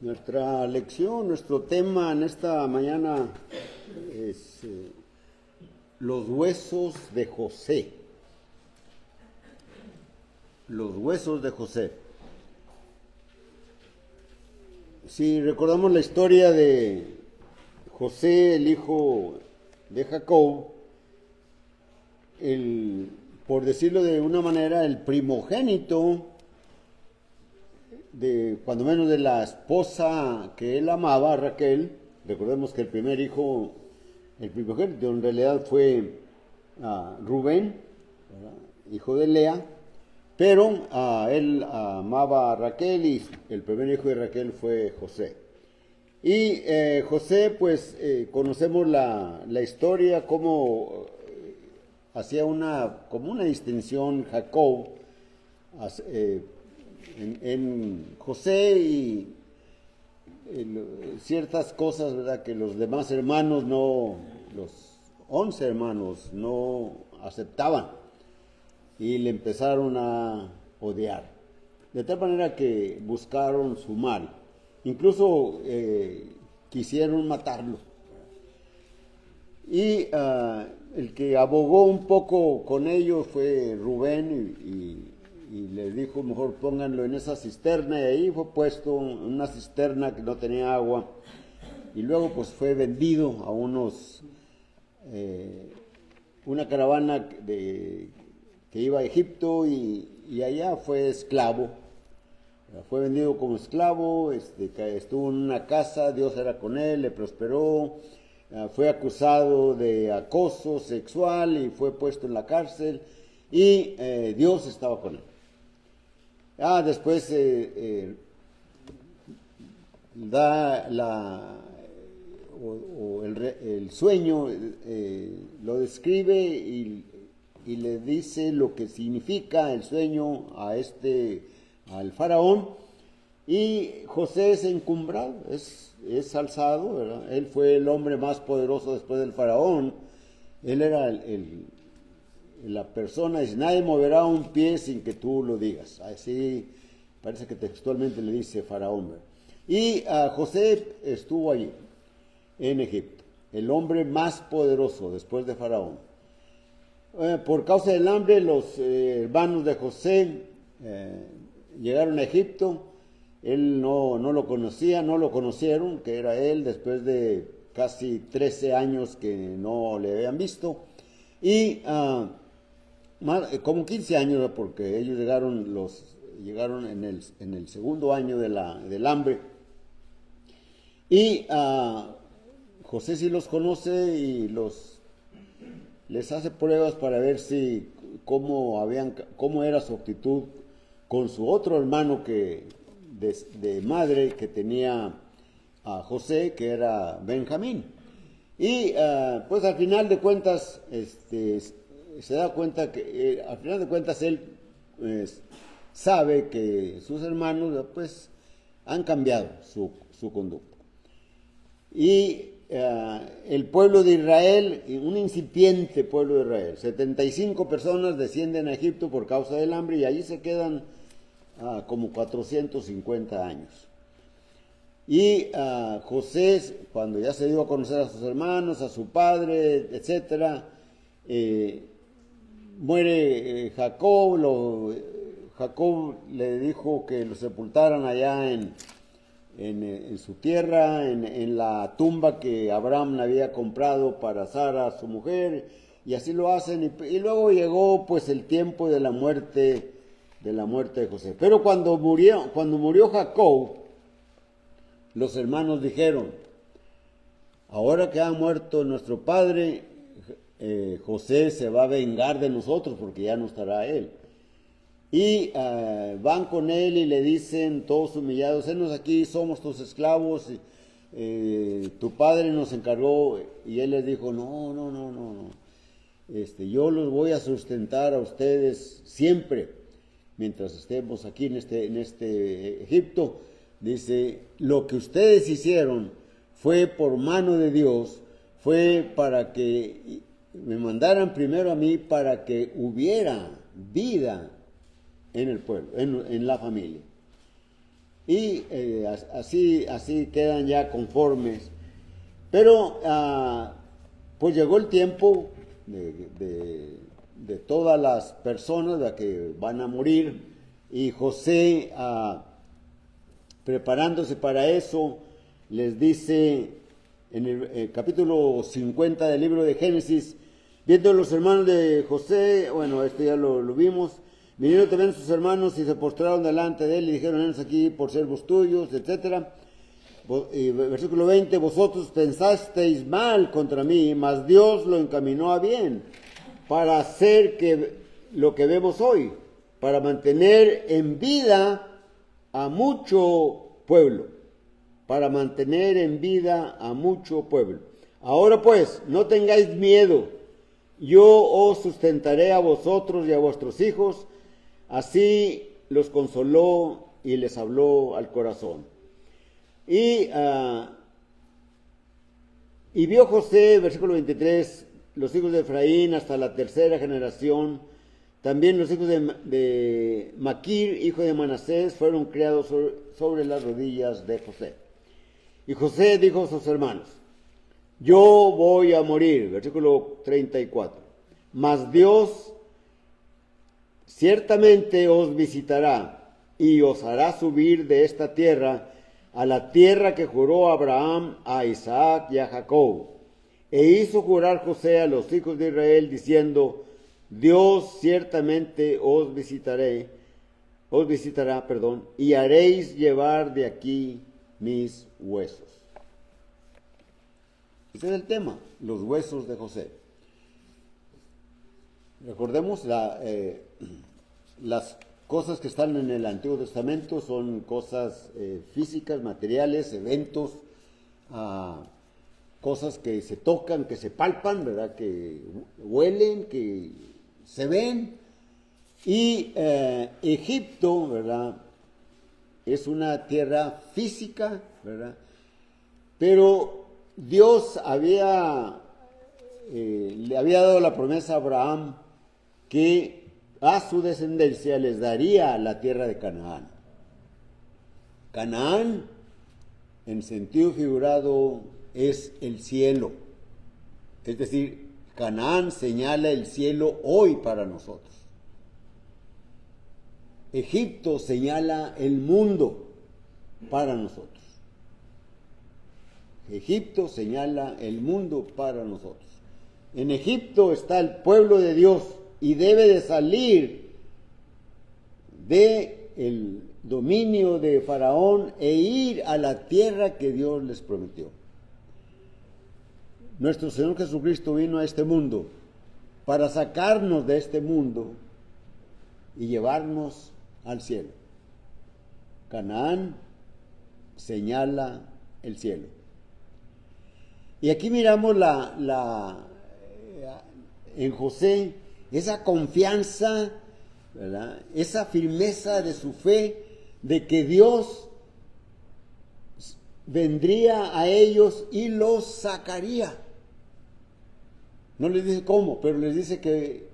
Nuestra lección, nuestro tema en esta mañana es los huesos de José. Los huesos de José. Si recordamos la historia de José, el hijo de Jacob, por decirlo de una manera, el primogénito de, cuando menos, de la esposa que él amaba, Raquel. Recordemos que el primer hijo, el primogénito en realidad fue Rubén, ¿verdad?, hijo de Lea, pero él amaba a Raquel y el primer hijo de Raquel fue José. Y José, pues conocemos la historia, cómo hacía como una distinción Jacob en José y ciertas cosas, ¿verdad?, que los demás hermanos los 11 hermanos no aceptaban y le empezaron a odiar. De tal manera que buscaron su mal. Incluso quisieron matarlo. Y el que abogó un poco con ellos fue Rubén y le dijo, mejor pónganlo en esa cisterna, y ahí fue puesto en una cisterna que no tenía agua, y luego pues fue vendido a una caravana que iba a Egipto, y allá fue esclavo. Fue vendido como esclavo, estuvo en una casa, Dios era con él, le prosperó, fue acusado de acoso sexual y fue puesto en la cárcel, y Dios estaba con él. Después da el sueño, lo describe y le dice lo que significa el sueño al faraón, y José es encumbrado, es alzado, ¿verdad? Él fue el hombre más poderoso después del faraón. Él era la persona, dice, nadie moverá un pie sin que tú lo digas. Así parece que textualmente le dice faraón, ¿verdad? Y José estuvo allí en Egipto, el hombre más poderoso después de faraón. Por causa del hambre, los hermanos de José llegaron a Egipto. Él no lo conocía, no lo conocieron, que era él, después de casi 13 años que no le habían visto. Y como 15 años, porque ellos llegaron en el segundo año del hambre. Y José sí los conoce y les hace pruebas para ver cómo era su actitud con su otro hermano de madre que tenía a José, que era Benjamín. Y pues al final de cuentas se da cuenta que al final de cuentas él sabe que sus hermanos pues han cambiado su conducta. Y el pueblo de Israel, un incipiente pueblo de Israel, 75 personas descienden a Egipto por causa del hambre, y allí se quedan como 450 años. Y José, cuando ya se dio a conocer a sus hermanos, a su padre, etc., muere Jacob. Jacob le dijo que lo sepultaran allá en su tierra, en la tumba que Abraham había comprado para Sara, su mujer, y así lo hacen. Y luego llegó pues el tiempo de la muerte de José. Pero cuando murió Jacob, los hermanos dijeron, ahora que ha muerto nuestro padre, José se va a vengar de nosotros porque ya no estará él. Y van con él y le dicen, todos humillados, henos aquí, somos tus esclavos, tu padre nos encargó. Y él les dijo, no, yo los voy a sustentar a ustedes siempre, mientras estemos aquí en este Egipto. Dice, lo que ustedes hicieron fue por mano de Dios, fue para que me mandaran primero a mí, para que hubiera vida en el pueblo, en la familia. y así quedan ya conformes. Pero pues llegó el tiempo de todas las personas que van a morir, y José, preparándose para eso, les dice en el capítulo 50 del libro de Génesis: viendo los hermanos de José, bueno, esto ya lo vimos, vinieron también sus hermanos y se postraron delante de él y dijeron: henos aquí por siervos tuyos, etcétera. Y versículo 20: vosotros pensasteis mal contra mí, mas Dios lo encaminó a bien, para hacer lo que vemos hoy, para mantener en vida a mucho pueblo, para mantener en vida a mucho pueblo. Ahora pues, no tengáis miedo, yo os sustentaré a vosotros y a vuestros hijos. Así los consoló y les habló al corazón. Y vio José, versículo 23, los hijos de Efraín hasta la tercera generación. También los hijos de Maquir, hijo de Manasés, fueron criados sobre las rodillas de José. Y José dijo a sus hermanos: yo voy a morir, versículo 34, mas Dios ciertamente os visitará y os hará subir de esta tierra a la tierra que juró a Abraham, a Isaac y a Jacob. E hizo jurar José a los hijos de Israel, diciendo: Dios ciertamente os visitará, y haréis llevar de aquí mis huesos. Ese es el tema, los huesos de José. Recordemos, las cosas que están en el Antiguo Testamento son cosas físicas, materiales, eventos, cosas que se tocan, que se palpan, ¿verdad? Que huelen, que se ven. Y Egipto, ¿verdad? Es una tierra física, ¿verdad? Pero Dios le había dado la promesa a Abraham que a su descendencia les daría la tierra de Canaán. Canaán, en sentido figurado, es el cielo. Es decir, Canaán señala el cielo hoy para nosotros. Egipto señala el mundo para nosotros. Egipto señala el mundo para nosotros. En Egipto está el pueblo de Dios y debe de salir del dominio de Faraón e ir a la tierra que Dios les prometió. Nuestro Señor Jesucristo vino a este mundo para sacarnos de este mundo y llevarnos al cielo. Canaán señala el cielo. Y aquí miramos en José esa confianza, ¿verdad? Esa firmeza de su fe de que Dios vendría a ellos y los sacaría. No les dice cómo, pero les dice que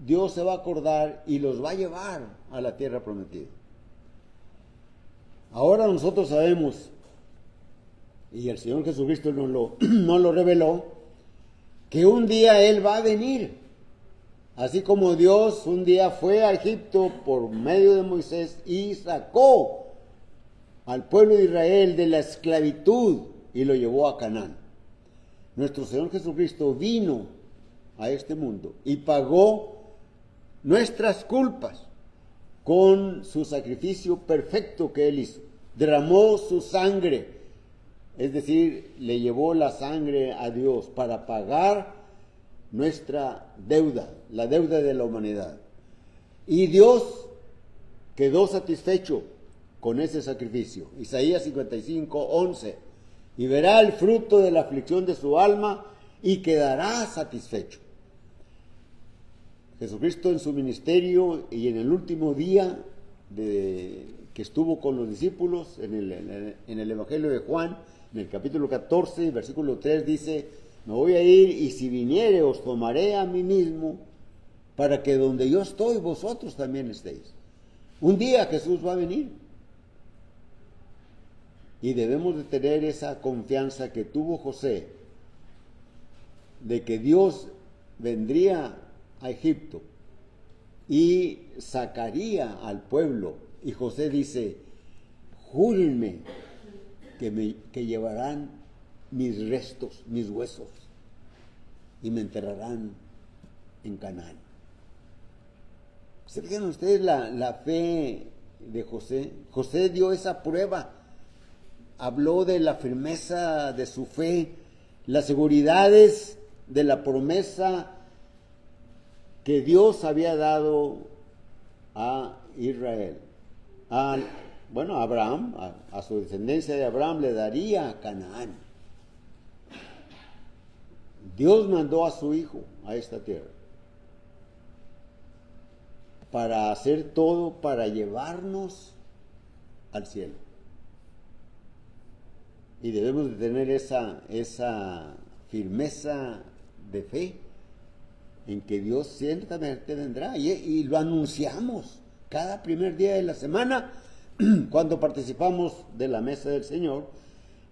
Dios se va a acordar y los va a llevar a la tierra prometida. Ahora nosotros sabemos, y el Señor Jesucristo nos lo reveló, que un día Él va a venir. Así como Dios un día fue a Egipto por medio de Moisés y sacó al pueblo de Israel de la esclavitud y lo llevó a Canaán. Nuestro Señor Jesucristo vino a este mundo y pagó nuestras culpas con su sacrificio perfecto que Él hizo. Derramó su sangre, es decir, le llevó la sangre a Dios para pagar nuestra deuda, la deuda de la humanidad. Y Dios quedó satisfecho con ese sacrificio. Isaías 55:11. Y verá el fruto de la aflicción de su alma y quedará satisfecho. Jesucristo en su ministerio y en el último día que estuvo con los discípulos, en el Evangelio de Juan, en el capítulo 14, versículo 3, dice: me voy a ir y si viniere os tomaré a mí mismo, para que donde yo estoy vosotros también estéis. Un día Jesús va a venir. Y debemos de tener esa confianza que tuvo José, de que Dios vendría a Egipto y sacaría al pueblo. Y José dice, júrenme que llevarán mis restos, mis huesos, y me enterrarán en Canaán. ¿Se fijan ustedes la fe de José? José dio esa prueba, habló de la firmeza de su fe, las seguridades de la promesa que Dios había dado a Israel. A Abraham, a su descendencia de Abraham le daría a Canaán. Dios mandó a su hijo a esta tierra para hacer todo, para llevarnos al cielo. Y debemos de tener esa firmeza de fe en que Dios ciertamente vendrá. Y lo anunciamos cada primer día de la semana cuando participamos de la mesa del Señor.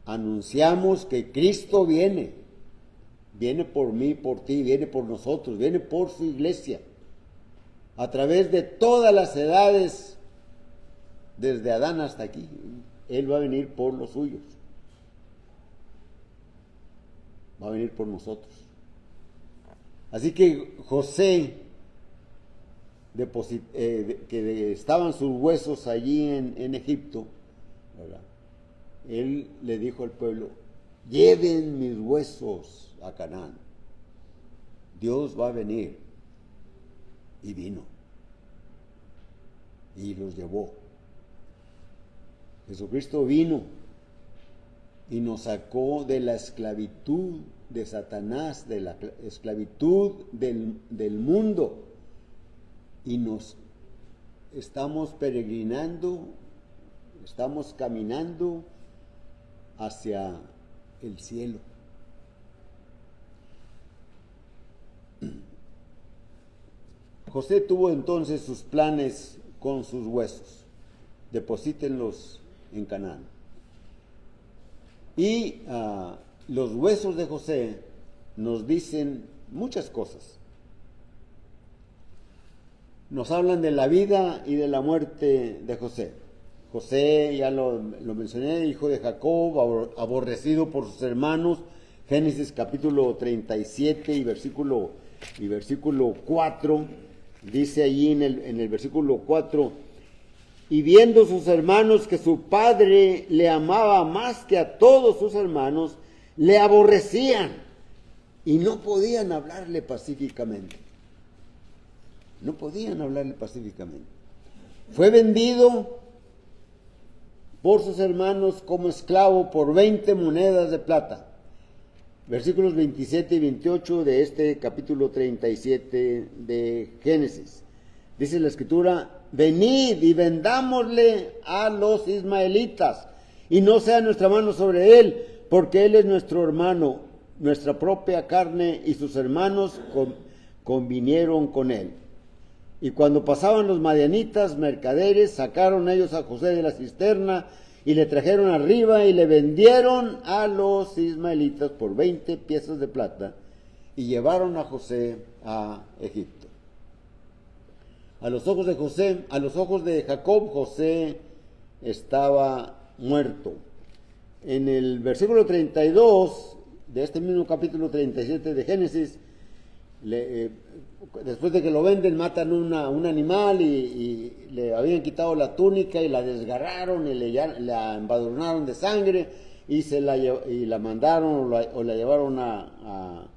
Anunciamos que Cristo viene por mí, por ti, viene por nosotros, viene por su iglesia, a través de todas las edades, desde Adán hasta aquí. Él va a venir por los suyos, va a venir por nosotros. Así que José, que estaban sus huesos allí en Egipto, ¿verdad? Él le dijo al pueblo, lleven mis huesos a Canaán. Dios va a venir. Y vino. Y los llevó. Jesucristo vino y nos sacó de la esclavitud de Satanás, de la esclavitud del mundo. Y nos estamos peregrinando, estamos caminando hacia el cielo. José tuvo entonces sus planes con sus huesos. Deposítenlos en Canaán. Y los huesos de José nos dicen muchas cosas. Nos hablan de la vida y de la muerte de José. José, ya lo mencioné, hijo de Jacob, aborrecido por sus hermanos. Génesis capítulo 37 y versículo 4. Dice allí en el versículo 4, y viendo sus hermanos que su padre le amaba más que a todos sus hermanos, le aborrecían y no podían hablarle pacíficamente. No podían hablarle pacíficamente. Fue vendido por sus hermanos como esclavo por 20 monedas de plata. Versículos 27 y 28 de este capítulo 37 de Génesis. Dice la Escritura, venid y vendámosle a los ismaelitas, y no sea nuestra mano sobre él, porque él es nuestro hermano, nuestra propia carne, y sus hermanos convinieron con él. Y cuando pasaban los madianitas, mercaderes, sacaron ellos a José de la cisterna, y le trajeron arriba y le vendieron a los ismaelitas por 20 piezas de plata y llevaron a José a Egipto. A los ojos de José, a los ojos de Jacob, José estaba muerto. En el versículo 32 de este mismo capítulo 37 de Génesis, después de que lo venden, matan un animal y le habían quitado la túnica y la desgarraron y la embadurnaron de sangre y la mandaron o la llevaron a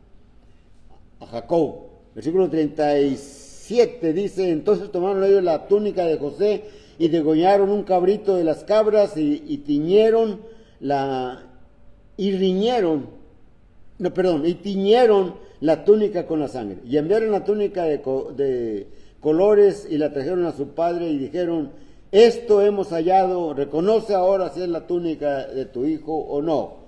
Jacob. Versículo 37 dice, entonces tomaron ellos la túnica de José y degollaron un cabrito de las cabras y tiñeron la túnica con la sangre. Y enviaron la túnica de colores y la trajeron a su padre y dijeron, esto hemos hallado, reconoce ahora si es la túnica de tu hijo o no.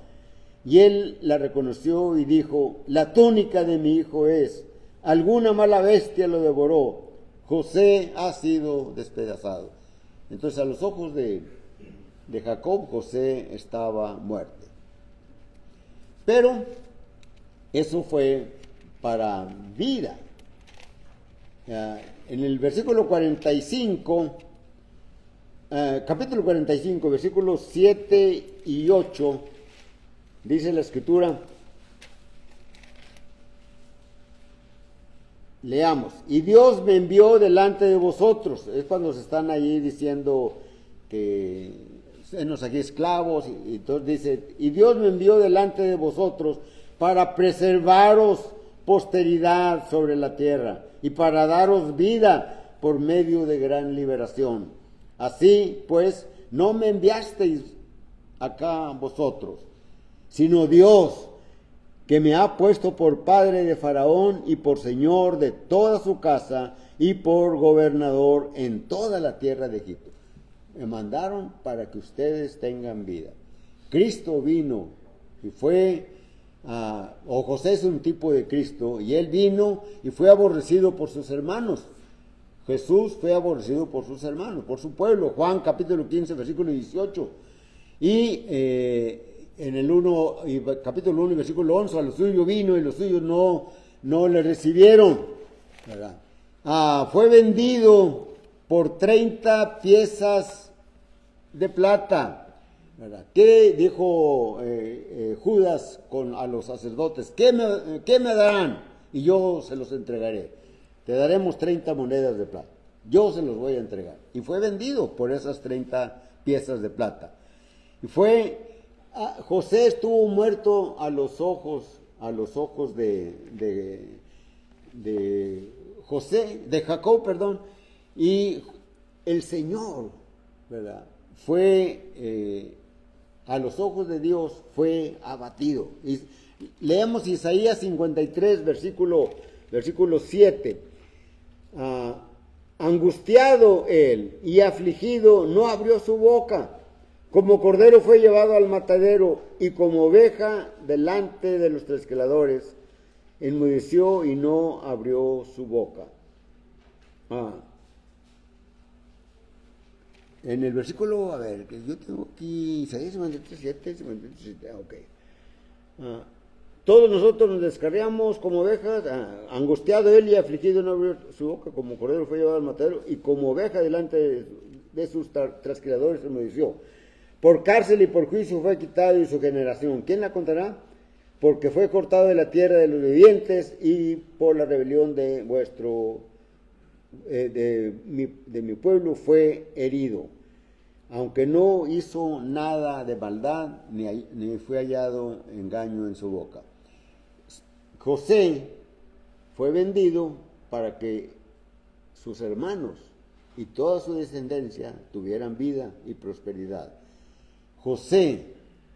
Y él la reconoció y dijo, la túnica de mi hijo es, alguna mala bestia lo devoró, José ha sido despedazado. Entonces a los ojos de de Jacob, José estaba muerto. Pero eso fue para vida. En el versículo 45, capítulo 45, versículos 7 y 8, dice la escritura, leamos, y Dios me envió delante de vosotros. Es cuando se están ahí diciendo que senos aquí esclavos, y entonces dice, y Dios me envió delante de vosotros para preservaros posteridad sobre la tierra y para daros vida por medio de gran liberación. Así pues, no me enviasteis acá vosotros, sino Dios, que me ha puesto por padre de Faraón y por señor de toda su casa y por gobernador en toda la tierra de Egipto. Me mandaron para que ustedes tengan vida. Cristo vino y fue, o José es un tipo de Cristo, y él vino y fue aborrecido por sus hermanos. Jesús fue aborrecido por sus hermanos, por su pueblo. Juan capítulo 15, versículo 18. Y en el capítulo 1, versículo 11, a los suyos vino y los suyos no le recibieron, ¿verdad? Fue vendido por 30 piezas de plata, ¿verdad? ¿Qué dijo Judas a los sacerdotes? ¿Qué me darán? Y yo se los entregaré. Te daremos 30 monedas de plata. Yo se los voy a entregar. Y fue vendido por esas 30 piezas de plata. Y José estuvo muerto a los ojos de Jacob, perdón, y el Señor, ¿verdad? A los ojos de Dios fue abatido. Y leemos Isaías 53, versículo 7. Angustiado él y afligido, no abrió su boca. Como cordero fue llevado al matadero, y como oveja delante de los trasquiladores, enmudeció y no abrió su boca. En el versículo, a ver, que yo tengo aquí, Isaías 57, ok. Todos nosotros nos descarriamos como ovejas, angustiado él y afligido no abrió su boca, como cordero fue llevado al matadero, y como oveja delante de sus trasquiladores enmudeció. Por cárcel y por juicio fue quitado y su generación, ¿quién la contará? Porque fue cortado de la tierra de los vivientes, y por la rebelión de mi pueblo fue herido, aunque no hizo nada de maldad, ni fue hallado engaño en su boca. José fue vendido para que sus hermanos y toda su descendencia tuvieran vida y prosperidad. José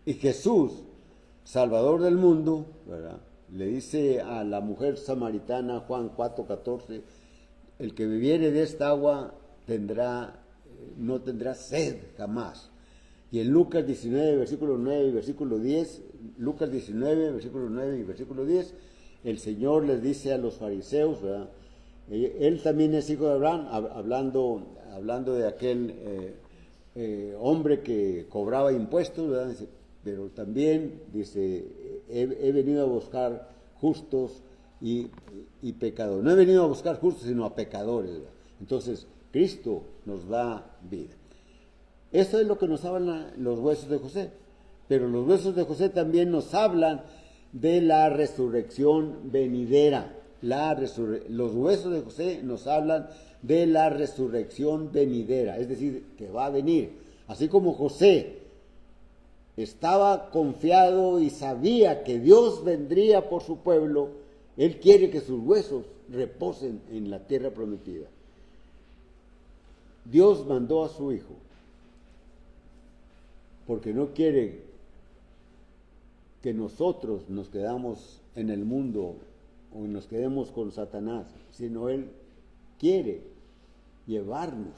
y Jesús, Salvador del mundo, ¿verdad? Le dice a la mujer samaritana, Juan 4:14, el que bebiere de esta agua no tendrá sed jamás. Y en Lucas 19, versículo 9 y versículo 10, Lucas 19, versículo 9 y versículo 10, el Señor les dice a los fariseos, ¿verdad? Él también es hijo de Abraham, hablando de aquel hombre que cobraba impuestos, ¿verdad? Dice, pero también dice, he venido a buscar justos y pecadores. No he venido a buscar justos, sino a pecadores, ¿verdad? Entonces, Cristo nos da vida. Esto es lo que nos hablan los huesos de José. Pero los huesos de José también nos hablan de la resurrección venidera. Los huesos de José nos hablan de la resurrección venidera, es decir, que va a venir. Así como José estaba confiado y sabía que Dios vendría por su pueblo, él quiere que sus huesos reposen en la tierra prometida. Dios mandó a su Hijo porque no quiere que nosotros nos quedamos en el mundo o nos quedemos con Satanás, sino Él quiere llevarnos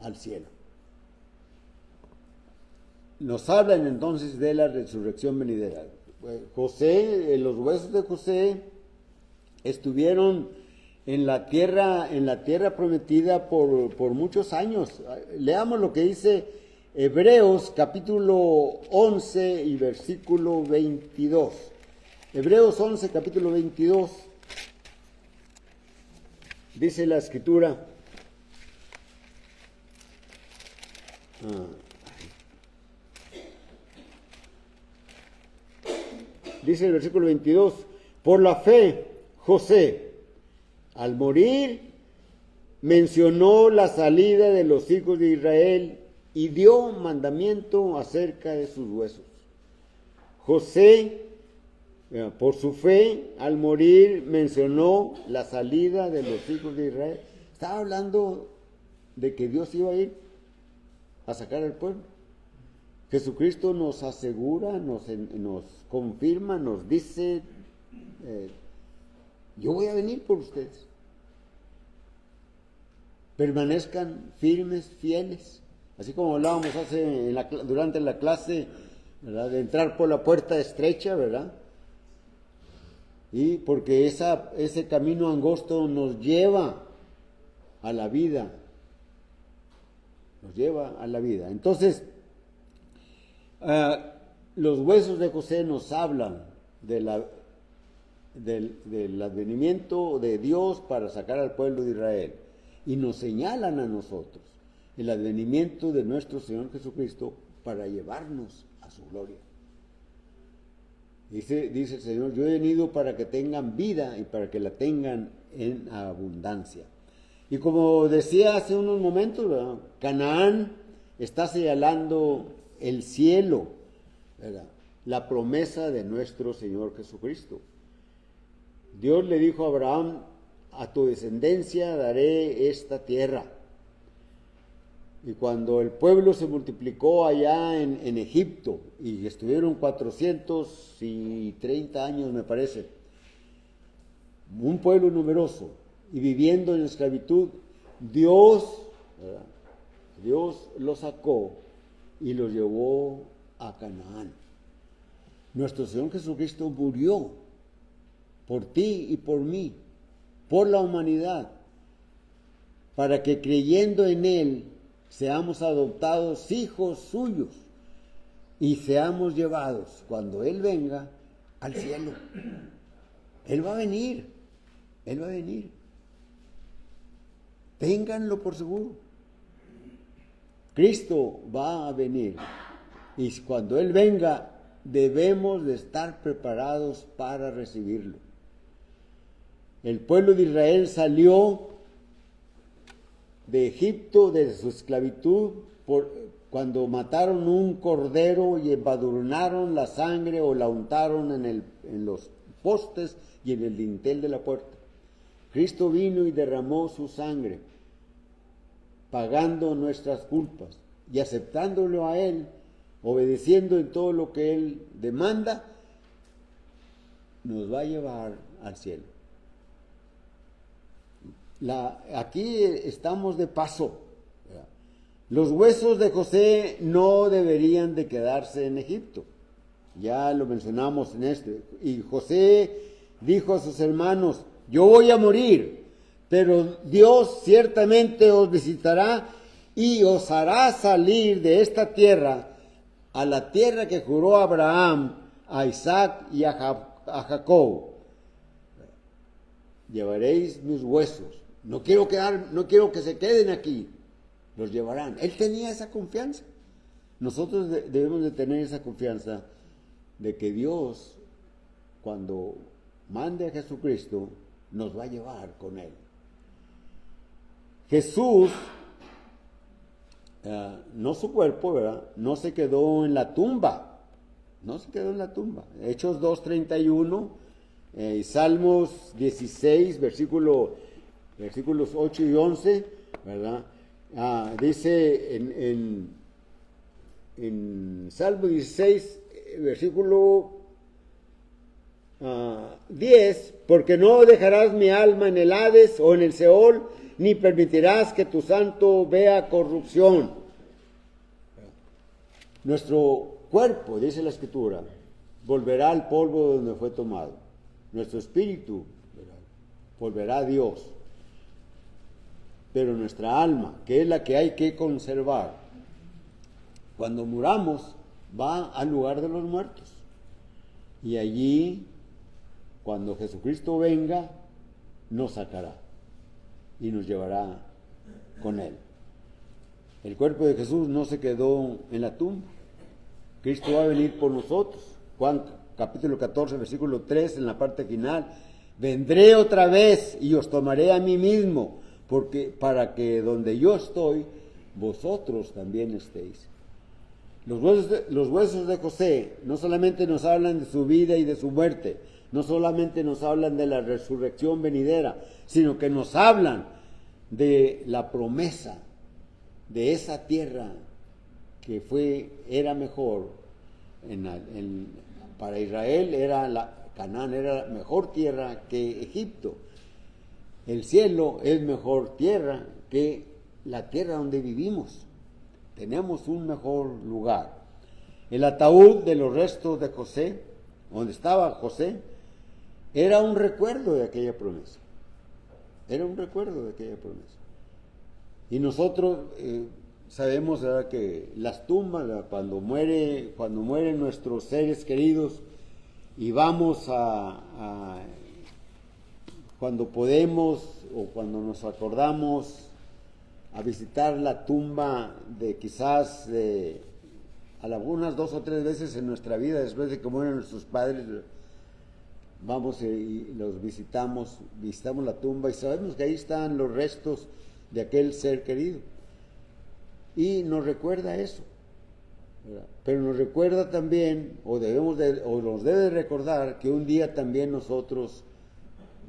al cielo. Nos hablan entonces de la resurrección venidera. José, los huesos de José estuvieron en la tierra prometida por muchos años. Leamos lo que dice Hebreos capítulo 11 y versículo 22. Hebreos 11, capítulo 22. Dice la escritura. Dice el versículo 22, por la fe, José, al morir, mencionó la salida de los hijos de Israel y dio mandamiento acerca de sus huesos. José, por su fe, al morir, mencionó la salida de los hijos de Israel. Estaba hablando de que Dios iba a ir a sacar al pueblo. Jesucristo nos asegura, nos confirma, nos dice, yo voy a venir por ustedes. Permanezcan firmes, fieles. Así como hablábamos durante la clase, ¿verdad? De entrar por la puerta estrecha, ¿verdad? Y porque ese camino angosto nos lleva a la vida. Nos lleva a la vida. Entonces, los huesos de José nos hablan del advenimiento de Dios para sacar al pueblo de Israel y nos señalan a nosotros el advenimiento de nuestro Señor Jesucristo para llevarnos a su gloria. Dice el Señor, yo he venido para que tengan vida y para que la tengan en abundancia. Y como decía hace unos momentos, ¿verdad? Canaán está señalando el cielo, ¿verdad? La promesa de nuestro Señor Jesucristo. Dios le dijo a Abraham, a tu descendencia daré esta tierra. Y cuando el pueblo se multiplicó allá en Egipto, y estuvieron 430 años, me parece, un pueblo numeroso, y viviendo en esclavitud, Dios los sacó y los llevó a Canaán. Nuestro Señor Jesucristo murió por ti y por mí, por la humanidad, para que creyendo en Él seamos adoptados hijos suyos y seamos llevados, cuando Él venga, al cielo. Él va a venir, Él va a venir. Ténganlo por seguro. Cristo va a venir y cuando Él venga debemos de estar preparados para recibirlo. El pueblo de Israel salió de Egipto, de su esclavitud, cuando mataron un cordero y embadurnaron la sangre o la untaron en los postes y en el dintel de la puerta. Cristo vino y derramó su sangre, pagando nuestras culpas y aceptándolo a Él, obedeciendo en todo lo que Él demanda, nos va a llevar al cielo. Aquí estamos de paso. Los huesos de José no deberían de quedarse en Egipto. Ya lo mencionamos en Y José dijo a sus hermanos, yo voy a morir, pero Dios ciertamente os visitará y os hará salir de esta tierra a la tierra que juró a Abraham, a Isaac y a Jacob. Llevaréis mis huesos. No quiero que se queden aquí. Los llevarán. Él tenía esa confianza. Nosotros debemos de tener esa confianza de que Dios, cuando mande a Jesucristo, nos va a llevar con Él. Jesús, no su cuerpo, ¿verdad? No se quedó en la tumba. No se quedó en la tumba. Hechos 2:31 y Salmos 16, versículos 8 y 11, ¿verdad? Dice en Salmo 16, versículo 10, porque no dejarás mi alma en el Hades o en el Seol, ni permitirás que tu santo vea corrupción. Nuestro cuerpo, dice la Escritura, volverá al polvo donde fue tomado. Nuestro espíritu, ¿verdad?, volverá a Dios. Pero nuestra alma, que es la que hay que conservar, cuando muramos, va al lugar de los muertos. Y allí, cuando Jesucristo venga, nos sacará y nos llevará con Él. El cuerpo de Jesús no se quedó en la tumba. Cristo va a venir por nosotros. Juan capítulo 14, versículo 3, en la parte final. Vendré otra vez y os tomaré a mí mismo, para que donde yo estoy, vosotros también estéis. Los huesos de José no solamente nos hablan de su vida y de su muerte, no solamente nos hablan de la resurrección venidera, sino que nos hablan de la promesa de esa tierra que era mejor. Para Israel Canaán era la mejor tierra que Egipto. El cielo es mejor tierra que la tierra donde vivimos. Tenemos un mejor lugar. El ataúd de los restos de José, donde estaba José, era un recuerdo de aquella promesa. Era un recuerdo de aquella promesa. Y nosotros sabemos, ¿verdad?, que las tumbas, ¿verdad?, cuando mueren nuestros seres queridos y vamos cuando podemos o cuando nos acordamos a visitar la tumba de quizás algunas 2 o 3 veces en nuestra vida, después de que mueren nuestros padres, vamos y los visitamos la tumba y sabemos que ahí están los restos de aquel ser querido. Y nos recuerda eso, ¿verdad? Pero nos recuerda también, o nos debe recordar, que un día también nosotros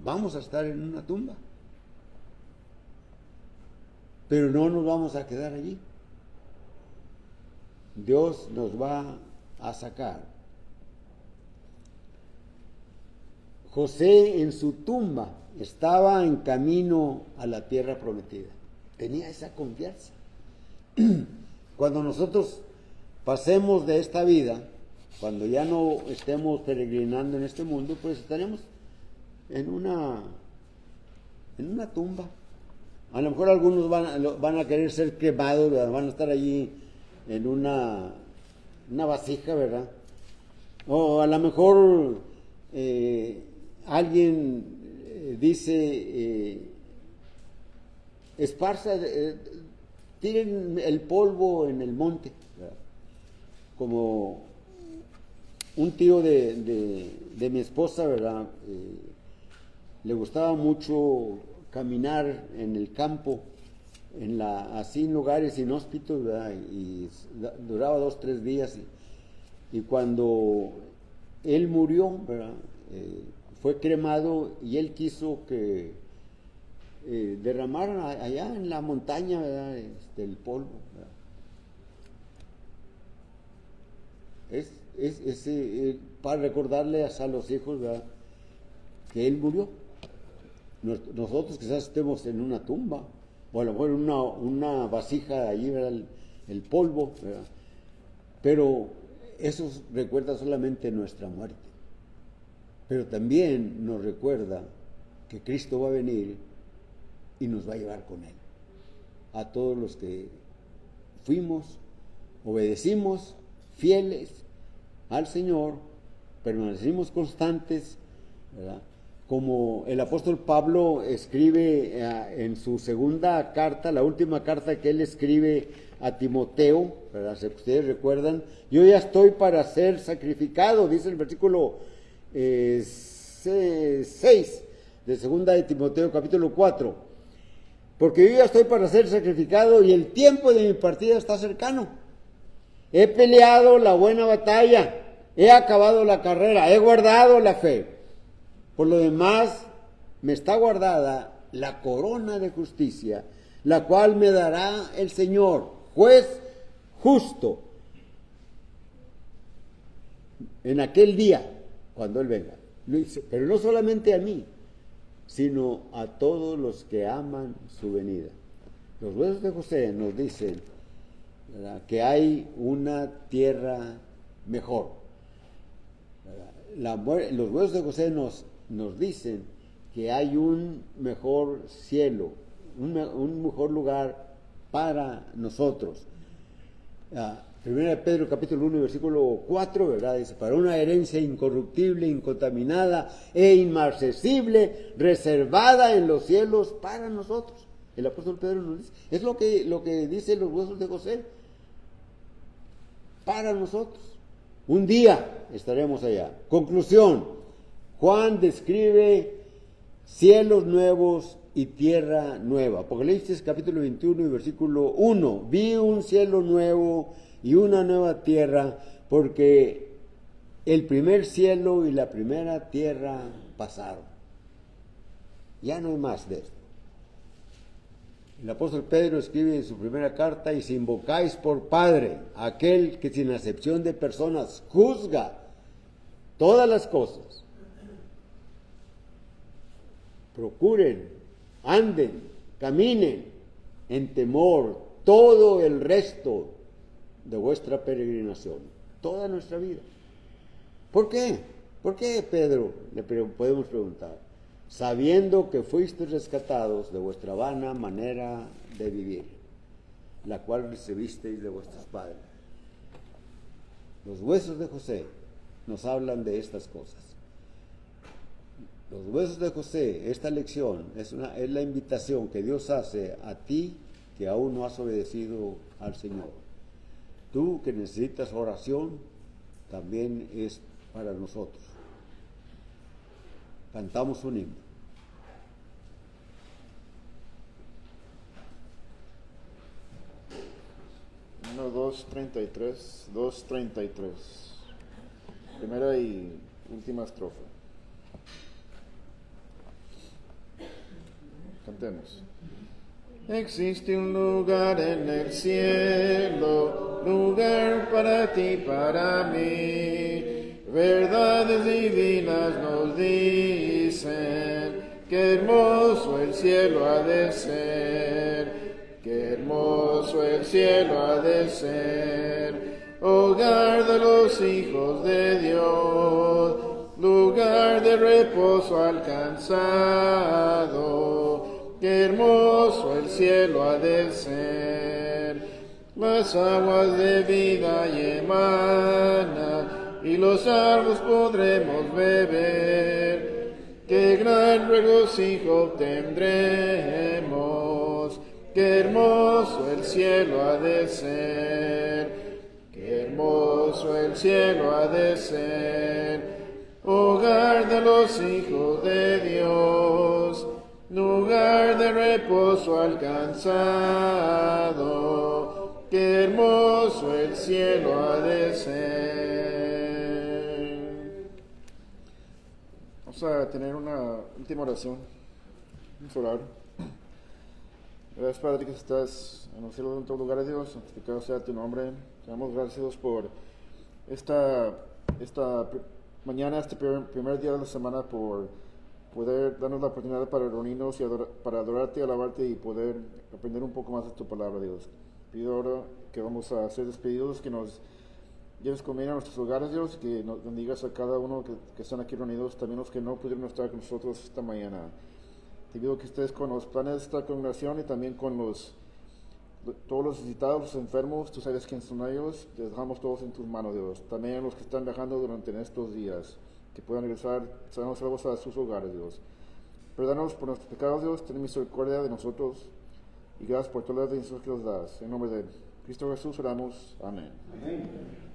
vamos a estar en una tumba. Pero no nos vamos a quedar allí. Dios nos va a sacar. José en su tumba estaba en camino a la tierra prometida. Tenía esa confianza. Cuando nosotros pasemos de esta vida, cuando ya no estemos peregrinando en este mundo, pues estaremos en una tumba. A lo mejor algunos van a querer ser quemados, ¿verdad? Van a estar allí en una vasija, ¿verdad? O a lo mejor alguien dice, esparza, tiren el polvo en el monte, ¿verdad? Como un tío de mi esposa, ¿verdad? Le gustaba mucho caminar en el campo, así en lugares inhóspitos, ¿verdad? Y duraba 2 o 3 días. Y cuando él murió, ¿verdad?, fue cremado y él quiso que derramaran allá en la montaña, ¿verdad?, el polvo, ¿verdad? Para recordarle a los hijos, ¿verdad?, que él murió. Nosotros quizás estemos en una tumba, o a lo mejor en una vasija allí, ¿verdad?, el polvo, ¿verdad? Pero eso recuerda solamente nuestra muerte. Pero también nos recuerda que Cristo va a venir y nos va a llevar con Él. A todos los que fuimos, obedecimos, fieles al Señor, permanecimos constantes, ¿verdad? Como el apóstol Pablo escribe en su segunda carta, la última carta que él escribe a Timoteo, ¿verdad? Si ustedes recuerdan, yo ya estoy para ser sacrificado, dice el versículo 6 de segunda de Timoteo capítulo 4, porque yo ya estoy para ser sacrificado y el tiempo de mi partida está cercano. He peleado la buena batalla, he acabado la carrera, he guardado la fe. Por lo demás, me está guardada la corona de justicia, la cual me dará el Señor, juez justo, en aquel día, cuando Él venga. Pero no solamente a mí, sino a todos los que aman su venida. Los huesos de José nos dicen, ¿verdad?, que hay una tierra mejor. Los huesos de José nos dicen que hay un mejor cielo, un mejor lugar para nosotros. Primera de Pedro capítulo 1 versículo 4, ¿verdad? Dice, para una herencia incorruptible, incontaminada e inmarcesible, reservada en los cielos para nosotros. El apóstol Pedro nos dice, es lo que dicen los huesos de José, para nosotros. Un día estaremos allá. Conclusión, Juan describe cielos nuevos y tierra nueva. Apocalipsis capítulo 21 y versículo 1, vi un cielo nuevo y una nueva tierra, porque el primer cielo y la primera tierra pasaron. Ya no hay más de esto. El apóstol Pedro escribe en su primera carta, y si invocáis por Padre aquel que sin acepción de personas juzga todas las cosas, procuren, anden, caminen en temor todo el resto de vuestra peregrinación, toda nuestra vida. ¿Por qué? ¿Por qué, Pedro? Le podemos preguntar. Sabiendo que fuisteis rescatados de vuestra vana manera de vivir, la cual recibisteis de vuestros padres. Los huesos de José nos hablan de estas cosas. Los huesos de José, esta lección es la invitación que Dios hace a ti que aún no has obedecido al Señor. Tú que necesitas oración, también es para nosotros. Cantamos un himno. 2:33, 2:33. Primera y última estrofa. Cantemos. Existe un lugar en el cielo, lugar para ti, para mí. Verdades divinas nos dicen, qué hermoso el cielo ha de ser, qué hermoso el cielo ha de ser. Hogar de los hijos de Dios, lugar de reposo alcanzado. Qué hermoso el cielo ha de ser, las aguas de vida y emana, y los árboles podremos beber. Qué gran regocijo tendremos, qué hermoso el cielo ha de ser, qué hermoso el cielo ha de ser. Hogar de los hijos de Dios, lugar de reposo alcanzado, qué hermoso el cielo ha de ser. Vamos a tener una última oración. Vamos a orar. Gracias, Padre, que estás en los cielos, en todo lugar, Dios, santificado sea tu nombre. Te damos gracias por esta mañana, este primer día de la semana, por poder darnos la oportunidad para reunirnos y para adorarte, alabarte y poder aprender un poco más de tu palabra, Dios. Pido ahora que vamos a ser despedidos, que nos lleves con bien a nuestros hogares, Dios, que nos bendigas a cada uno que están aquí reunidos, también los que no pudieron estar con nosotros esta mañana. Te pido que estés con los planes de esta congregación y también con todos los necesitados, los enfermos. Tú sabes quiénes son ellos, les dejamos todos en tus manos, Dios. También los que están viajando durante estos días, que puedan regresar sanos salvos a sus hogares, Dios. Perdónanos por nuestros pecados, Dios, ten misericordia de nosotros, y gracias por todas las bendiciones que nos das. En nombre de Cristo Jesús oramos. Amén. Amén.